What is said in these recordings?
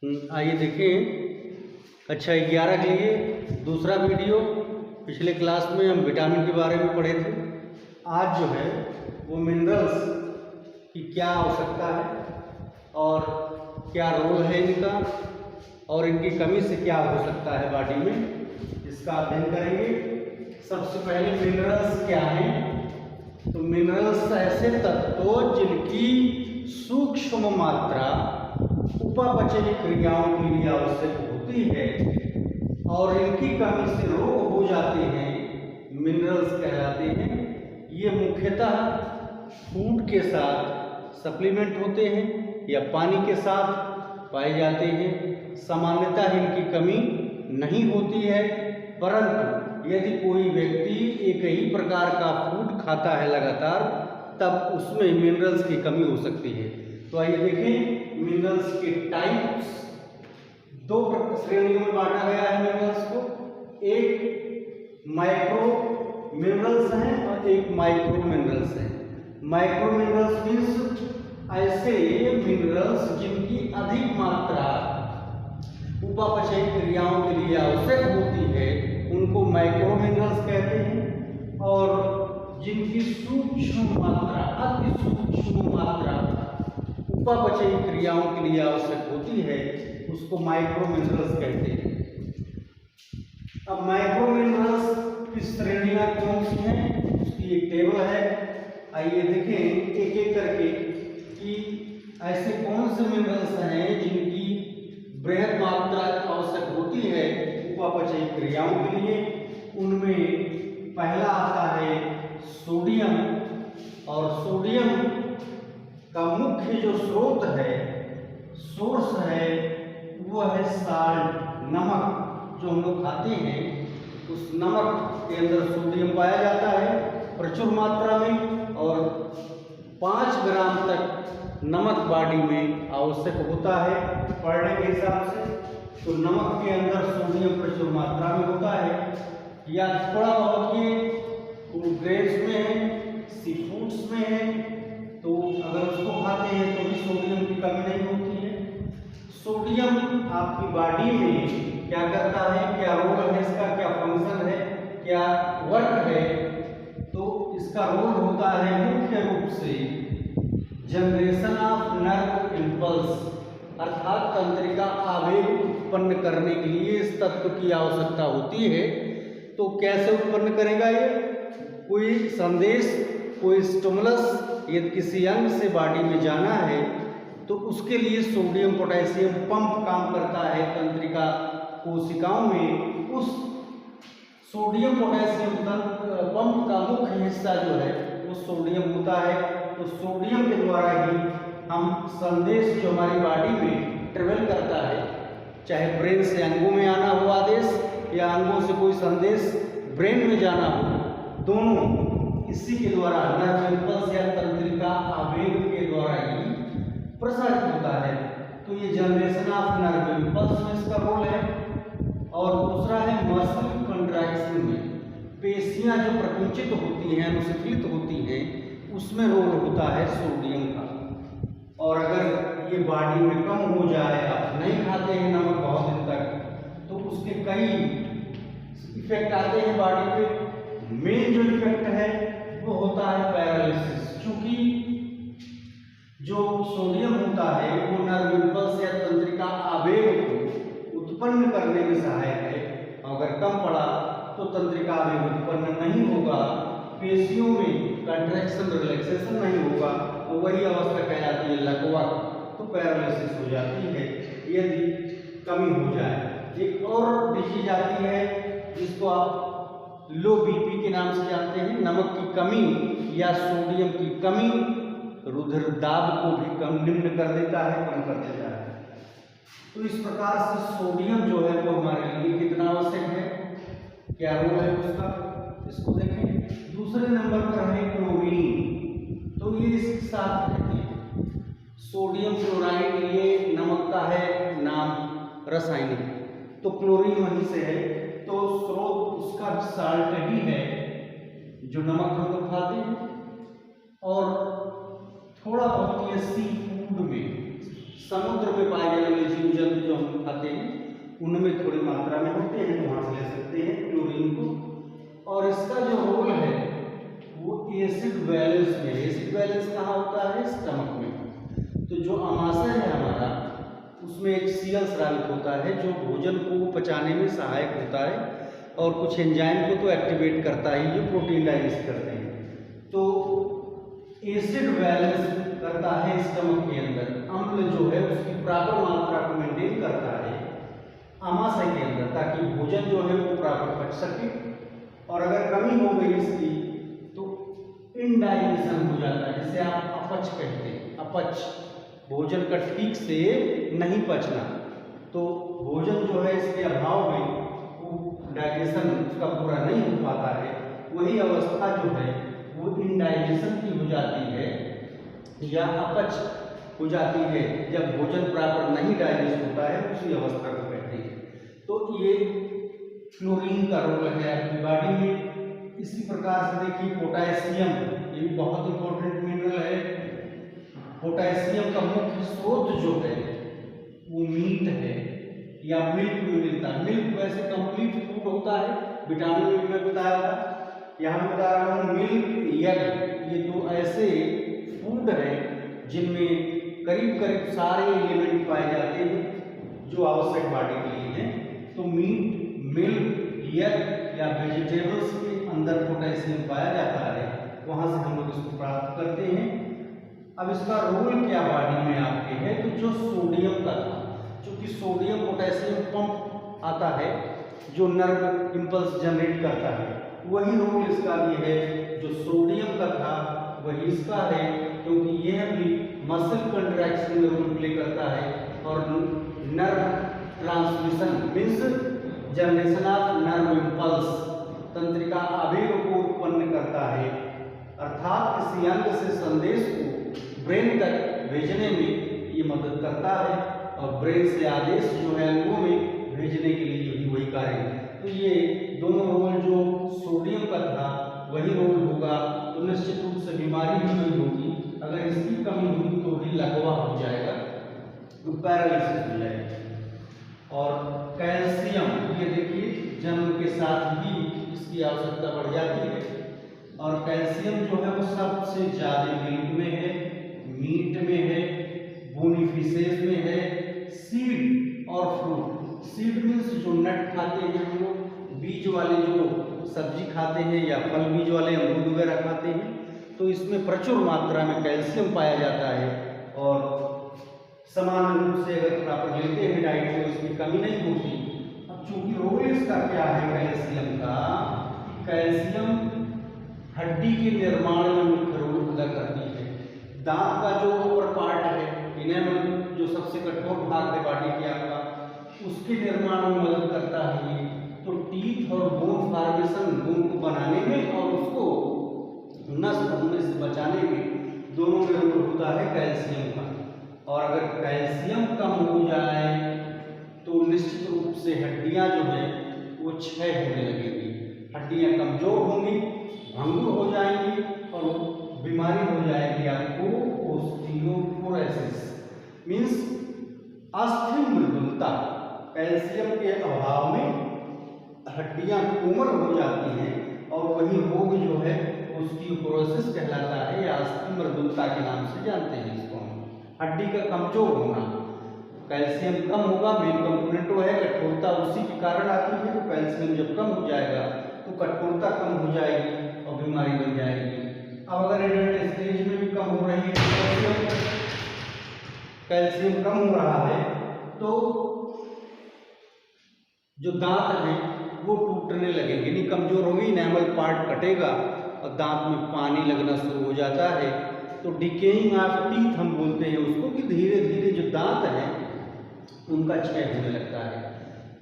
आइए देखें अच्छा 11 के लिए दूसरा वीडियो। पिछले क्लास में हम विटामिन के बारे में पढ़े थे। आज जो है वो मिनरल्स की क्या आवश्यकता है और क्या रोल है इनका और इनकी कमी से क्या हो सकता है बॉडी में, इसका अध्ययन करेंगे। सबसे पहले मिनरल्स क्या हैं? तो मिनरल्स ऐसे तत्व जिनकी सूक्ष्म मात्रा उपापचयी क्रियाओं के लिए आवश्यक होती है और इनकी कमी से रोग हो जाते हैं, मिनरल्स कहलाते हैं। ये मुख्यतः फूड के साथ सप्लीमेंट होते हैं या पानी के साथ पाए जाते हैं। सामान्यतः इनकी कमी नहीं होती है, परंतु यदि कोई व्यक्ति एक ही प्रकार का फूड खाता है लगातार, तब उसमें मिनरल्स की कमी हो सकती है। तो आइए देखें मिनरल्स के टाइप्स। दो श्रेणियों में बांटा गया है मिनरल्स को। एक माइक्रो मिनरल्स हैं और एक माइक्रो मिनरल्स हैं। माइक्रो मिनरल्स मीन्स ऐसे मिनरल्स जिनकी अधिक मात्रा उपापचयी क्रियाओं के लिए आवश्यक होती है, उनको माइक्रो मिनरल्स कहते हैं। और जिनकी सूक्ष्म मात्रा, अति सूक्ष्म मात्रा उपापचयी क्रियाओं के लिए आवश्यक होती है, उसको माइक्रो मिनरल्स कहते हैं। अब माइक्रो मिनरल्स की श्रेणियां कौन सी हैं, उसकी एक टेबल है। आइए देखें एक एक करके कि ऐसे कौन से मिनरल्स हैं जिनकी बृहद मात्रा आवश्यक होती है उपापचयी क्रियाओं के लिए। उनमें पहला आता है सोडियम, और सोडियम का मुख्य जो स्रोत है, सोर्स है, वो है साल्ट, नमक जो हम लोग खाते हैं। उस नमक के अंदर सोडियम पाया जाता है प्रचुर मात्रा में, और 5 ग्राम तक नमक बॉडी में आवश्यक होता है पर डे के हिसाब से। तो नमक के अंदर सोडियम प्रचुर मात्रा में होता है, या थोड़ा बहुत ये ग्रेन्स में है, सी फूड्स में है, तो अगर उसको खाते हैं तो भी सोडियम की कमी नहीं होती है। सोडियम आपकी बॉडी में क्या करता है, क्या रोल है इसका, क्या फंक्शन है, क्या वर्क है? तो इसका रोल होता है मुख्य रूप से जनरेशन ऑफ नर्व इम्पल्स, अर्थात तंत्रिका आवेग उत्पन्न करने के लिए इस तत्व की आवश्यकता होती है। तो कैसे उत्पन्न करेगा ये? कोई संदेश, कोई स्टिमुलस यदि किसी अंग से बॉडी में जाना है तो उसके लिए सोडियम पोटेशियम पंप काम करता है तंत्रिका कोशिकाओं में। उस सोडियम पोटेशियम पंप का मुख्य हिस्सा जो है वो सोडियम होता है। तो सोडियम के द्वारा ही हम संदेश जो हमारी बॉडी में ट्रेवल करता है, चाहे ब्रेन से अंगों में आना हो आदेश या अंगों से कोई संदेश ब्रेन में जाना हो, दोनों इसी के द्वारा नर्व इम्पल्स या तंत्रिका आवेग के द्वारा ही प्रसारित होता है। तो ये जनरेशन ऑफ नर्व इम्पल्स में इसका रोल है। और दूसरा है मसल कंट्रैक्शन में, पेशियां जो प्रकुंचित होती हैं, अनुशिथित होती हैं, उसमें रोल होता है सोडियम का। और अगर ये बॉडी में कम हो जाए, आप नहीं खाते हैं नमक बहुत दिन तक, तो उसके कई इफेक्ट आते हैं बॉडी पे। मेन जो इफेक्ट है वो होता है पैरालिसिस। चूंकि जो सोडियम होता है वो नर्व इम्पल्स या तंत्रिका आवेग को उत्पन्न करने में सहायक है। अगर कम पड़ा तो तंत्रिका आवेग उत्पन्न नहीं होगा, पेशियों में कंट्रैक्शन रिलैक्सेशन नहीं होगा, तो वही अवस्था कहलाती है लकवा, तो पैरालिसिस हो जाती है यदि कमी हो जाए। एक और डिजीज आती है जिसको आप लो बीपी के नाम से जानते हैं। नमक की कमी या सोडियम की कमी रुधिर दाब को भी कम निम्न कर देता है, कम कर देता है। तो इस प्रकार से सोडियम जो है वो हमारे लिए कितना आवश्यक है, क्या रोल है उसका, इसको देखें। दूसरे नंबर पर है क्लोरीन। तो ये इसके साथ रहती है सोडियम क्लोराइड, ये नमक का है नाम रासायनिक, तो क्लोरीन वहीं से है। तो स्रोत उसका साल्ट ही है जो नमक हम लोग खाते हैं। और थोड़ा बहुत ये सी फूड में, समुद्र में पाए जाने वाले जीव जंतु जो उनमें थोड़ी मात्रा में होते हैं, वहाँ से ले सकते हैं क्लोरीन को। और इसका जो रोल है वो एसिड बैलेंस में। एसिड बैलेंस कहाँ होता है? स्टमक में। तो जो आमाशय है हमारा, उसमें एक Cl स्रावित होता है जो भोजन को पचाने में सहायक होता है और कुछ एंजाइम को तो एक्टिवेट करता ही, जो प्रोटीन डाइजेस्ट करते हैं। तो एसिड बैलेंस करता है स्टमक के अंदर। अम्ल जो है उसकी प्रॉपर मात्रा को मेंटेन करता है आमाशय के अंदर, ताकि भोजन जो है वो प्रॉपर पच सके। और अगर कमी हो गई इसकी तो इनडाइजेशन हो जाता है, जिसे आप अपच कहते हैं। अपच, भोजन का ठीक से नहीं पचना। तो भोजन जो है इसके अभाव में वो डाइजेशन उसका पूरा नहीं हो पाता है। वही अवस्था जो है वो इनडाइजेशन की हो जाती है या अपच हो जाती है, जब भोजन प्रॉपर नहीं डाइजेस्ट होता है, उसी अवस्था को कहते हैं। तो ये क्लोरीन का रोल है आपकी बॉडी में। इसी प्रकार से देखिए पोटेशियम, ये भी बहुत इंपॉर्टेंट मिनरल है। पोटेशियम का मुख्य स्रोत जो है वो मीट है या मिल्क में मिलता है। मिल्क वैसे कंप्लीट फूड होता है, विटामिन में बताया था। यहाँ मैं बता रहा हूँ मिल्क, एग, ये दो ऐसे फूड हैं जिनमें करीब करीब सारे एलिमेंट पाए जाते हैं जो आवश्यक बॉडी के लिए हैं। तो मीट, मिल्क, एग या वेजिटेबल्स के अंदर पोटेशियम पाया जाता है, वहाँ से हम लोग इसको प्राप्त करते हैं। अब इसका रोल क्या बॉडी में आपके है? तो जो सोडियम का था, चूँकि सोडियम पोटेशियम पंप आता है जो नर्व इम्पल्स जनरेट करता है, वही रोल इसका भी है। जो सोडियम का था वही इसका है, क्योंकि यह भी मसल कंट्रैक्शन में रोल प्ले करता है और nerve transmission means generation of nerve impulse, तंत्रिका आवेग को उत्पन्न करता है। अर्थात किसी अंग से संदेश को ब्रेन तक भेजने में ये मदद करता है और ब्रेन से आदेश जो है अंगों में भेजने के लिए भी वही कार्य है। तो ये दोनों रोल जो सोडियम का था वही रोल होगा, तो निश्चित रूप से बीमारी भी नहीं होगी। अगर इसकी कमी हुई तो भी लकवा हो जाएगा, तो पैरालिसिस हो जाएगा। और कैल्शियम, ये देखिए जन्म के साथ ही इसकी आवश्यकता बढ़ जाती है। और कैल्शियम जो है वो सबसे ज़्यादा मिल्क में है, मीट में है, बोनी फिशेज में है, सीड और फ्रूट। सीड मीन्स जो नट खाते हैं हम लोग, बीज वाले जो सब्जी खाते हैं या फल बीज वाले अमरूद वगैरह खाते हैं, तो इसमें प्रचुर मात्रा में कैल्शियम पाया जाता है। और सामान्य रूप से अगर प्रॉपर लेते हैं डाइट तो इसकी कमी नहीं होती। अब चूंकि रोल इसका क्या है कैल्शियम का, कैल्शियम हड्डी के निर्माण में मुख्य रोल अदा करती है। दांत का जो ऊपर पार्ट है, इनेमल, जो सबसे कठोर भाग है बॉडी के आपका, उसके निर्माण में मदद करता है ये। तो टीथ और बोन फॉर्मेशन, बोन को बनाने में और उसको नष्ट होने से बचाने में दोनों में रोल होता है कैल्शियम का। और अगर कैल्शियम कम हो जाए तो निश्चित रूप से हड्डियां जो है वो क्षय होने लगेंगी, हड्डियां कमजोर होंगी, भंगुर हो जाएंगी और बीमारी हो जाएगी आपको ऑस्टियोपोरोसिस मीन्स अस्थि मृदुलता। कैल्शियम के अभाव में हड्डियां कोमल हो जाती हैं और वही रोग जो है ऑस्टियोपोरोसिस कहलाता है या अस्थि मृदुलता के नाम से जानते हैं इसको हम। हड्डी का कमजोर होना, कैल्शियम कम होगा, मेन कंपोनेंट वो है कठोरता, उसी के कारण आती है। तो कैल्शियम जब कम हो जाएगा तो कठोरता कम हो जाएगी और बीमारी बन जाएगी। अब अगर एडल्ट स्टेज में भी कम हो रही है, कैल्शियम कम हो रहा है, तो जो दांत हैं वो टूटने लगेंगे, नहीं कमजोर होंगे, इनेमल पार्ट कटेगा और दांत में पानी लगना शुरू हो जाता है। तो डिकेइंग ऑफ टीथ हम बोलते हैं उसको, कि धीरे धीरे जो दांत हैं उनका क्षय होने लगता है।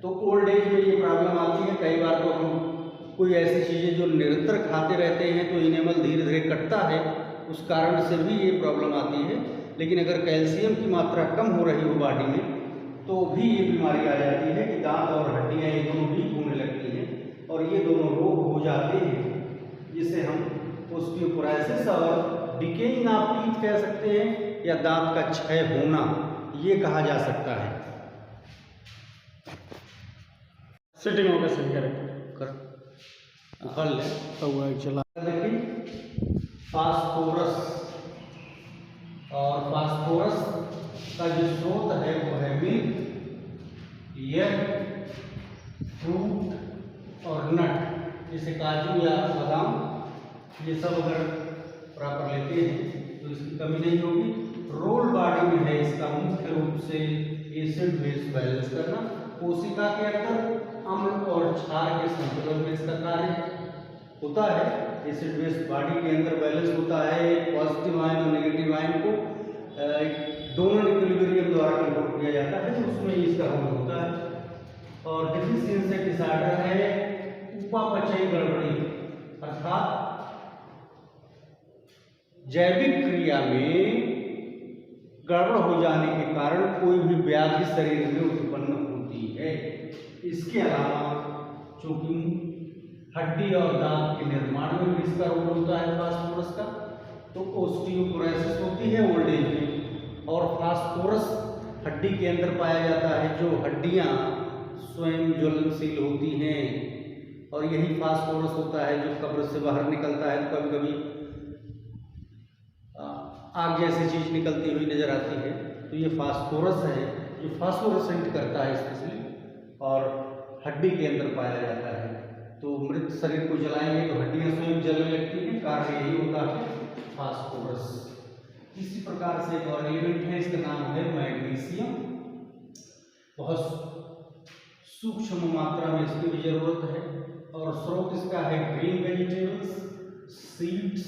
तो ओल्ड एज में ये प्रॉब्लम आती है। कई बार तो हम कोई ऐसी चीज़ें जो निरंतर खाते रहते हैं तो इनेमल धीरे धीरे कटता है, उस कारण से भी ये प्रॉब्लम आती है। लेकिन अगर कैल्शियम की मात्रा कम हो रही हो बॉडी में तो भी ये बीमारी आ जाती है कि दांत और हड्डियाँ ये दोनों वीक होने लगती हैं और ये दोनों रोग हो जाते हैं, जिसे हम ऑस्टियोपोरोसिस और डिकेइंग ऑफ टीथ कह सकते हैं या दांत का क्षय होना, ये कहा जा सकता है। सेटिंग होगा सही करेक्ट कर उखड़ ले तो हुआ चला। देखिए फास्फोरस, और फास्फोरस का जो स्रोत है वो है मिल्क, एग, फ्रूट और नट, जैसे काजू या बादाम, ये सब अगर प्रॉपर लेते हैं तो इसकी कमी नहीं होगी। रोल बॉडी में है इसका मुख्य रूप से एसिड बेस बैलेंस करना, कोशिका के अंदर अम्ल और क्षार के संतुलन में इसका कार्य होता है। एसिड बेस बॉडी के अंदर बैलेंस होता है, पॉजिटिव आयन और नेगेटिव आयन को दोनों इक्विलिब्रियम द्वारा कंट्रोल किया जाता है, तो उसमें इसका रोल होता है। और डिफिशियंसी डिसऑर्डर है उपापचयी गड़बड़ी, अर्थात जैविक क्रिया में गड़बड़ हो जाने के कारण कोई भी व्याधि शरीर में उत्पन्न होती है। इसके अलावा चूंकि हड्डी और दांत के निर्माण में भी इसका रोल होता है फास्फोरस का, तो ऑस्टियोपोरोसिस होती है ओल्ड एज में, और फास्फोरस हड्डी के अंदर पाया जाता है, जो हड्डियां स्वयं ज्वलनशील होती हैं, और यही फास्फोरस होता है जो कब्र से बाहर निकलता है तो कभी कभी आग जैसी चीज निकलती हुई नजर आती है। तो ये फास्फोरस है जो फास्फोरेसेंट करता है स्पेशली, और हड्डी के अंदर पाया जाता है। तो मृत शरीर को जलाएंगे तो हड्डियां स्वयं जलने लगती हैं, कार्य यही होता है फास्फोरस। इसी प्रकार से एक और एलिमेंट है, इसका नाम है मैग्नीशियम। बहुत सूक्ष्म मात्रा में इसकी भी जरूरत है, और स्रोत इसका है green vegetables, seeds,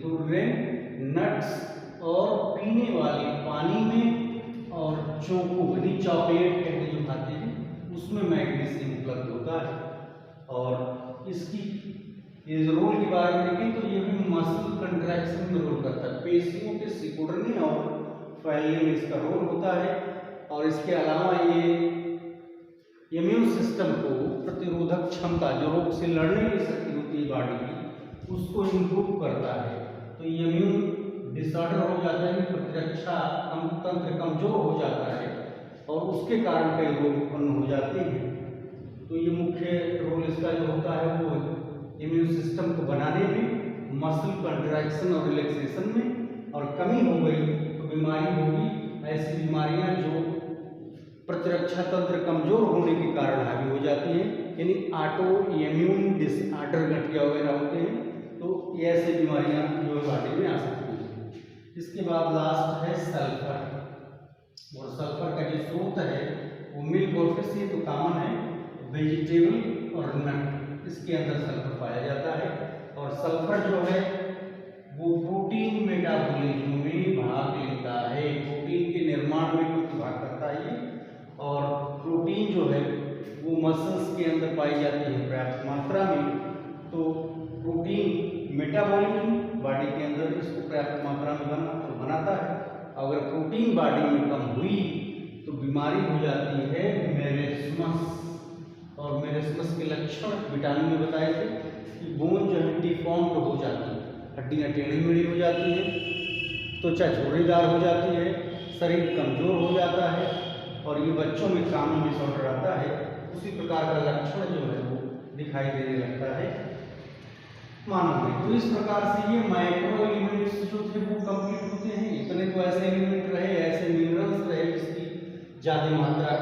food grain, nuts, और पीने वाले पानी में, और चोको यानी चॉकलेट कहते जो खाते हैं उसमें मैग्नीशियम उपलब्ध होता है। और इसकी इस रोल के बारे में देखें तो ये भी मसल कंट्रैक्शन में रोल करता है, पेशियों के सिकुड़ने और फैलने में इसका रोल होता है। और इसके अलावा ये इम्यून सिस्टम को प्रतिरोधक क्षमता, जो रोग से लड़ने की शक्ति होती है बॉडी की, उसको इम्प्रूव करता है। तो इम्यून डिसऑर्डर हो जाता है, प्रतिरक्षा तंत्र कमजोर हो जाता है, और उसके कारण कई रोग उत्पन्न हो जाते हैं। तो ये मुख्य रोल इसका जो होता है वो इम्यून सिस्टम को बनाने में, मसल कंट्रैक्शन और रिलैक्सेशन में, और कमी हो गई तो बीमारी होगी। ऐसी बीमारियां जो प्रतिरक्षा तंत्र कमजोर होने के कारण हावी हो जाती हैं, यानी ऑटो इम्यून डिसऑर्डर गठिया वगैरह होते हैं, तो ये ऐसी बीमारियां जो बॉडी में आ सकती हैं। इसके बाद लास्ट है सल्फर, और सल्फर का जो स्रोत है वो मिल्क और फिश, ये तो कॉमन है, वेजिटेबल और नट, इसके अंदर सल्फर पाया जाता है। और सल्फर जो है वो प्रोटीन मेटाबॉलिज्म में भाग लेता है, प्रोटीन के निर्माण में कुछ भाग करता है। और प्रोटीन जो है वो मसल्स के अंदर पाई जाती है पर्याप्त मात्रा में, तो प्रोटीन मेटाबॉलिज्म बॉडी के अंदर इसको पर्याप्त मात्रा में बनाता है। अगर प्रोटीन बॉडी में कम हुई तो बीमारी हो जाती है मेरेस्मस, और मेरेस्मस के लक्षण विटामिन में बताए थे कि बोन जो है डिफॉर्म्ड हो जाती है, हड्डियाँ टेढ़ी मेढ़ी हो जाती है, त्वचा झुर्रीदार हो जाती है, शरीर कमजोर हो जाता है, और ये बच्चों में कामन डिसऑर्डर आता है, उसी प्रकार का लक्षण जो है वो दिखाई देने लगता है मानव में। तो इस प्रकार से ये माइक्रो एलिमेंट्स जो थे वो कंप्लीट होते हैं। इतने तो ऐसे एलिमेंट रहे, ऐसे मिनरल्स रहे जिसकी ज़्यादा मात्रा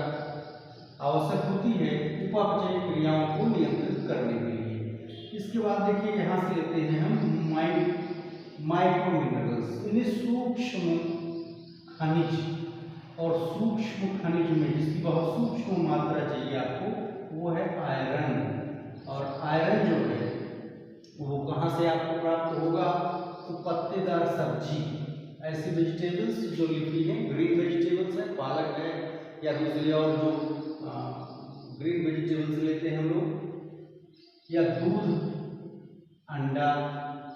आवश्यक होती है उपापचय क्रियाओं को नियंत्रित करने के लिए। इसके बाद देखिए यहाँ से लेते हैं हम माइक्रो मिनरल्स, यानी सूक्ष्म खनिज। और सूक्ष्म खनिज में जिसकी बहुत सूक्ष्म मात्रा चाहिए आपको वो है आयरन। और आयरन जो है वो कहाँ से आपको प्राप्त होगा, तो पत्तेदार सब्जी, ऐसी वेजिटेबल्स जो लिखी हैं, ग्रीन वेजिटेबल्स है, पालक है, या दूसरी और जो ग्रीन वेजिटेबल्स लेते हैं हम लोग, या दूध, अंडा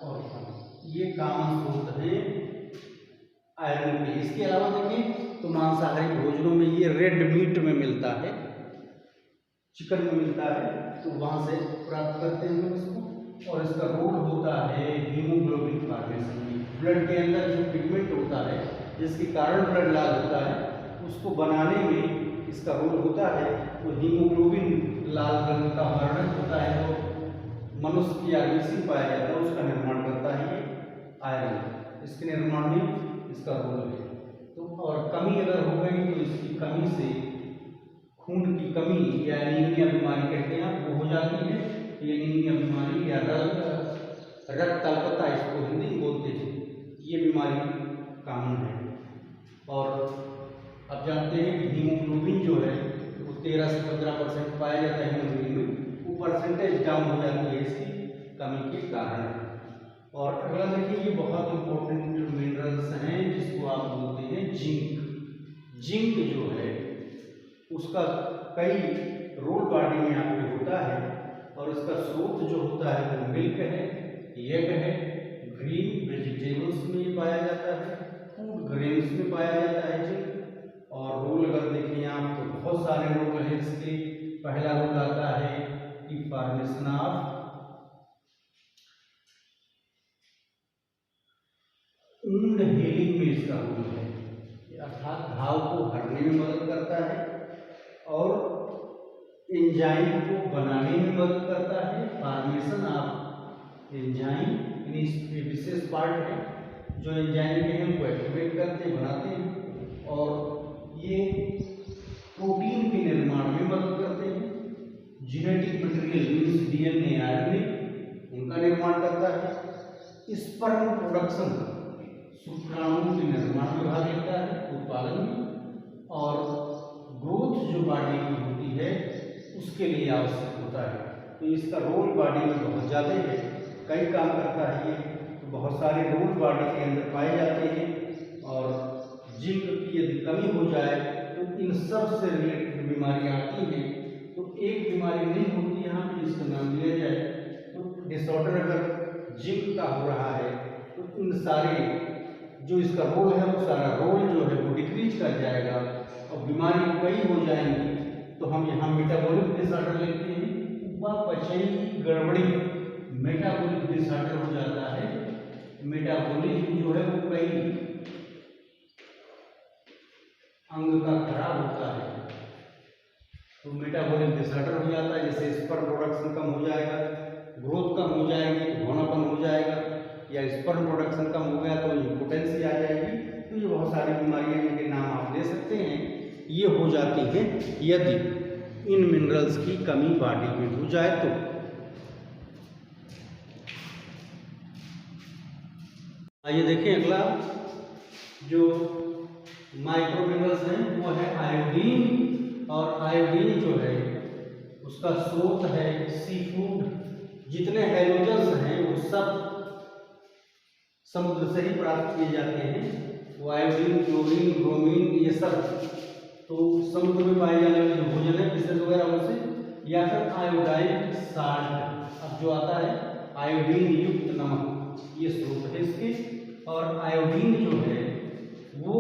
और फल, ये कॉमन स्रोत हैं आयरन के। इसके अलावा देखें तो मांसाहारी भोजनों में ये रेड मीट में मिलता है, चिकन में मिलता है, तो वहाँ से प्राप्त करते हैं हम इसको। और इसका रोल होता है हीमोग्लोबिन फॉर्मेशन में, ब्लड के अंदर जो पिगमेंट होता है जिसके कारण ब्लड लाल होता है उसको बनाने में इसका रोल होता है, तो हीमोग्लोबिन लाल रंग का वर्णक होता है, तो मनुष्य की आरबीसी पाया जाता है, उसका निर्माण करता है ये आयरन, इसके निर्माण में इसका रोल है। तो और कमी अगर हो गई तो इसकी कमी से खून की कमी या एनीमिया बीमारी कहते हैं वो हो जाती है। ये एनीमिया बीमारी या रक्त अल्पता इसको हिंदी में बोलते हैं, ये बीमारी कॉमन है। और अब जानते हैं कि हीमोग्लोबिन जो है वो 13 से 15% पाया जाता है हीमोग्लोबिन में, वो परसेंटेज डाउन हो जाती है इसकी कमी के कारण। और अगला देखिए, ये बहुत इंपॉर्टेंट मिनरल्स हैं जिसको आप बोलते हैं जिंक। जिंक जो है उसका कई रोल बॉडी में आपके होता है, और इसका स्रोत जो होता है वो मिल्क है, एग है, ग्रीन वेजिटेबल्स में पाया जाता है, फूड ग्रेन्स में पाया जाता है जिंक। और रोल अगर देखें आप तो बहुत सारे रोल हैं इसके। पहला रोल आता है कि फॉर्मेशन ऑफ वुंड हीलिंग में इसका रोल है, अर्थात घाव को भरने में मदद करता है, और एंजाइम को बनाने में मदद करता है। फॉर्मेशन ऑफ एंजाइम इन विशेष पार्ट है जो एंजाइम के हैं वो एक्टिवेट करते हैं, बनाते हैं, और ये प्रोटीन के निर्माण में मदद करते हैं। Genetic material means DNA, RNA उनका निर्माण करता है। स्पर्म प्रोडक्शन शुक्राणु के निर्माण में भाग लेता है, उत्पादन में, और ग्रोथ जो बॉडी की होती है उसके लिए आवश्यक होता है। तो इसका रोल बॉडी में बहुत ज़्यादा है, कई काम करता है ये, तो बहुत सारे रोल बॉडी के अंदर पाए जाते हैं। और जिंक की यदि कमी हो जाए तो इन सब से रिलेटेड बीमारियाँ आती हैं। तो एक बीमारी नहीं होती यहाँ पे जिसका नाम लिया जाए, तो डिसऑर्डर अगर जिंक का हो रहा है तो इन सारे जो इसका रोल है वो सारा रोल जो है वो डिक्रीज कर जाएगा, और बीमारी कई हो जाएंगी। तो हम यहाँ मेटाबॉलिक डिसऑर्डर लेते हैं, उपापचयी गड़बड़ी मेटाबॉलिक डिसऑर्डर हो जाता है। मेटाबॉलिज्म जो है वो कई अंग का खराब होता है, तो मेटाबॉलिक डिसऑर्डर हो जाता है। जैसे स्पर्म प्रोडक्शन कम हो जाएगा, ग्रोथ कम हो जाएगी, घोनापन हो जाएगा, या स्पर्म प्रोडक्शन कम हो गया तो इम्पोटेंसी आ जाएगी। तो ये बहुत सारी बीमारियां जिनके नाम आप ले सकते हैं, ये हो जाती है यदि इन मिनरल्स की कमी बॉडी में हो जाए तो। आइए देखें अगला जो माइक्रो मिनरल्स हैं वो है आयोडीन। और आयोडीन जो है उसका स्रोत है सी फूड। जितने हैलोजन्स हैं वो सब समुद्र से ही प्राप्त किए जाते हैं। वो आयोडीन, क्लोरीन, ब्रोमीन ये सब तो समुद्र में पाए जाने वाले जो भोजन है फिशेज वगैरह उनसे, या फिर आयोडाइन साल्ट। अब जो आता है आयोडीन युक्त नमक, ये स्रोत है इसके। और आयोडीन जो है वो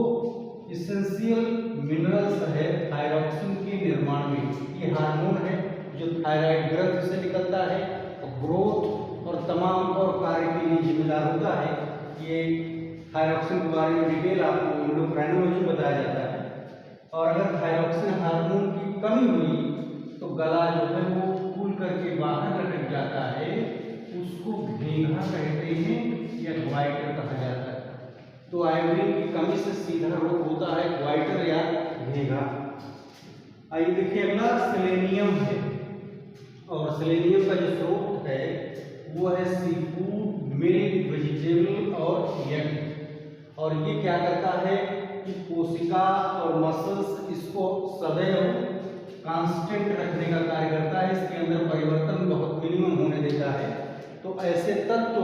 इसेंशियल मिनरल्स है थायरॉक्सिन के निर्माण में। ये हार्मोन है जो थायराइड ग्रंथि से निकलता है और ग्रोथ और तमाम और कार्य के लिए जिम्मेदार होता है। ये थायरॉक्सिन के बारे में डिटेल आपको एंडोक्राइनोलॉजी बताया जाता है। और अगर थायरॉक्सिन हार्मोन की कमी हुई तो गला जो है वो फूल करके बाहर लटक जाता है, उसको घेंघा कहते हैं या ग्वाइटर कहा जाता है। तो आयोडीन की कमी से सीधा रोग होता है ग्वाइटर या घेंघा। आइए देखिए अगला सेलेनियम है। और सेलेनियम का जो स्रोत है वो है सी फूड, मिल्क, वेजिटेबल और एग। और ये क्या करता है कि कोशिका और मसल्स इसको सदैव कांस्टेंट रखने का कार्य करता है, इसके अंदर परिवर्तन बहुत मिनिमम होने देता है। तो ऐसे तत्व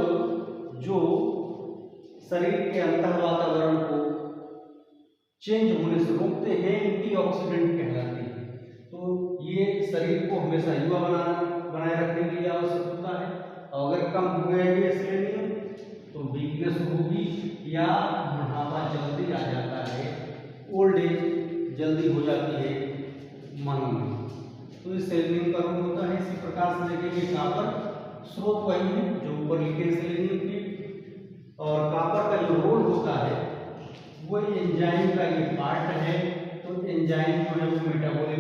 जो शरीर के अंतर वातावरण को चेंज होने से रोकते हैं एंटीऑक्सीडेंट कहलाते हैं। तो ये शरीर को हमेशा युवा बनाए रखने के लिए आवश्यक होता है। और अगर कम हो गया ये सेलेनियम तो वीकनेस होगी या बुढ़ापा जल्दी आ जाता है, ओल्ड एज जल्दी हो जाती है मानव में। तो इस सेलेनियम का रोग होता है। इसी प्रकार से देखेंगे कापर, स्रोत वही है जो ऊपर लिखे सेलेनियम के। और कापर का जो रोल होता है वो एंजाइम का ये पार्ट है। तो एंजाइम जो है वो मेटाबॉलिक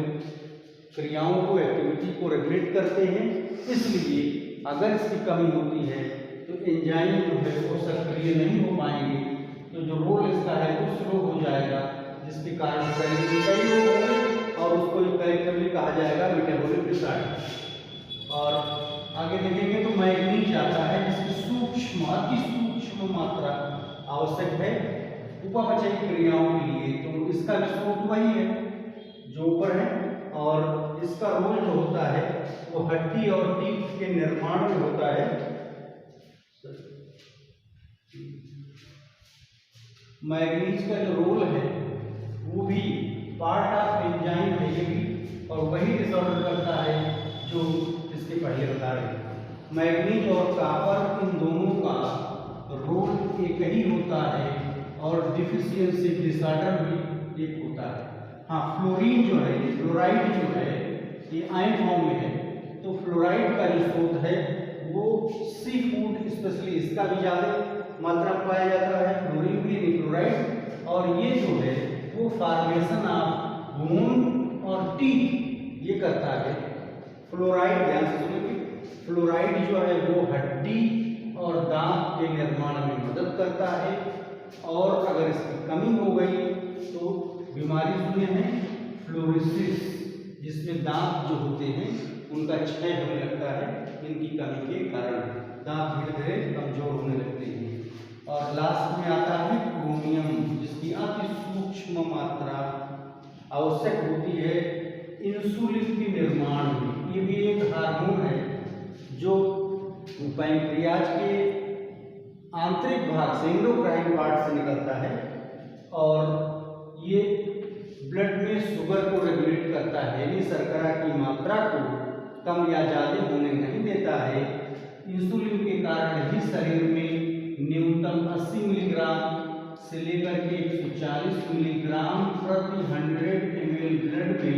क्रियाओं को, एक्टिविटी को रेगुलेट करते हैं। इसलिए अगर इसकी कमी होती है तो एंजाइम जो है वो सक्रिय नहीं हो पाएंगे, तो जो रोल इसका है वो स्लो हो जाएगा, जिसके कारण कई रोग होंगे और उसको कलेक्टिवली कहा जाएगा मेटाबॉलिक डिसऑर्डर। और आगे देखेंगे तो मैग्नीज आता है, जिसकी सूक्ष्म अति सूक्ष्म मात्रा आवश्यक है उपापचयी क्रियाओं के लिए। तो इसका भी स्रोत वही है जो ऊपर है, और इसका रोल जो होता है वो हड्डी और टीथ के निर्माण में होता है। मैग्नीज का जो रोल है वो भी पार्ट ऑफ एंजाइम है, और वही डिसऑर्डर करता है जो इसके पहले बता रहे। मैग्नीज और कॉपर इन दोनों का रोल एक ही होता है, और डिफिशियंसी डिसऑर्डर भी एक होता है। हाँ, फ्लोरीन जो है, फ्लोराइड जो है, ये आयन फॉर्म में है, तो फ्लोराइड का जो स्रोत है वो सी फूड, स्पेशली इसका भी ज़्यादा मात्रा में पाया जाता है, फ्लोरीन भी नहीं फ्लोराइड। और ये जो है वो फॉर्मेशन ऑफ बोन और टीथ ये करता है। फ्लोराइड, ध्यान से सुनिए, फ्लोराइड जो है वो हड्डी और दांत के निर्माण में मदद करता है, और अगर इसकी कमी हो गई तो बीमारी सुने हैं फ्लोरोसिस, जिसमें दांत जो होते हैं उनका क्षय होने लगता है इनकी कमी के कारण, दांत धीरे धीरे कमजोर होने लगते हैं। और लास्ट में आता है क्रोमियम, जिसकी अति सूक्ष्म मात्रा आवश्यक होती है इंसुलिन के निर्माण में। ये भी एक हार्मोन है जो पैंक्रियाज के आंतरिक भाग से, एंडोक्राइन पार्ट से निकलता है, और ये ब्लड में शुगर को रेगुलेट करता है, यानी शर्करा की मात्रा को कम या ज़्यादा होने नहीं देता है। इंसुलिन के कारण ही शरीर में न्यूनतम 80 मिलीग्राम से लेकर के 140 मिलीग्राम प्रति 100 ml ब्लड में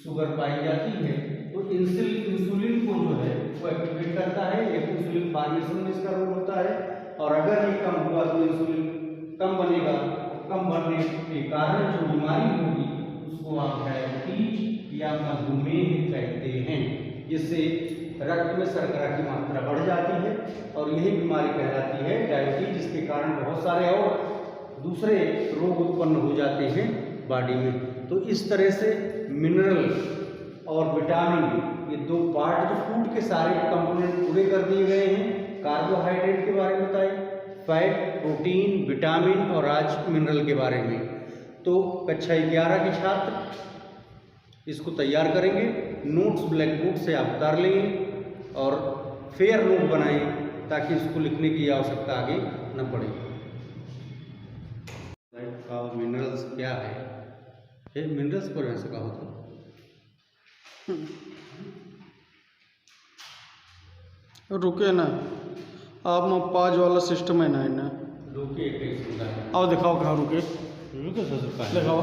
शुगर पाई जाती है। तो इंसुलिन को जो है वो एक्टिवेट करता है, एक इंसुलिन फॉर्मेशन में इसका रोल होता है। और अगर ये कम हुआ तो इंसुलिन कम बनेगा, कम बढ़ने के कारण जो बीमारी होगी उसको आप डायबिटीज या मधुमेह कहते हैं, जिससे रक्त में शर्करा की मात्रा बढ़ जाती है, और यही बीमारी कहलाती है डायबिटीज, जिसके कारण बहुत सारे और दूसरे रोग उत्पन्न हो जाते हैं बॉडी में। तो इस तरह से मिनरल और विटामिन, ये दो पार्ट जो फूड के सारे कंपोनेंट पूरे कर दिए गए हैं। कार्बोहाइड्रेट के बारे में बताए, फैट, प्रोटीन, विटामिन, और आज मिनरल के बारे में। तो कक्षा 11 के छात्र इसको तैयार करेंगे, नोट्स ब्लैक बोर्ड से आप उतार लेंगे और फेयर नोट बनाएं, ताकि इसको लिखने की आवश्यकता आगे न पड़े। मिनरल्स क्या है? ये मिनरल्स पर ऐसा कहा होता रुके ना, आप में 5 वाला सिस्टम है ना, रुके कैसे? आओ दिखाओ कहाँ रुके, रुके ससुर का दिखाओ।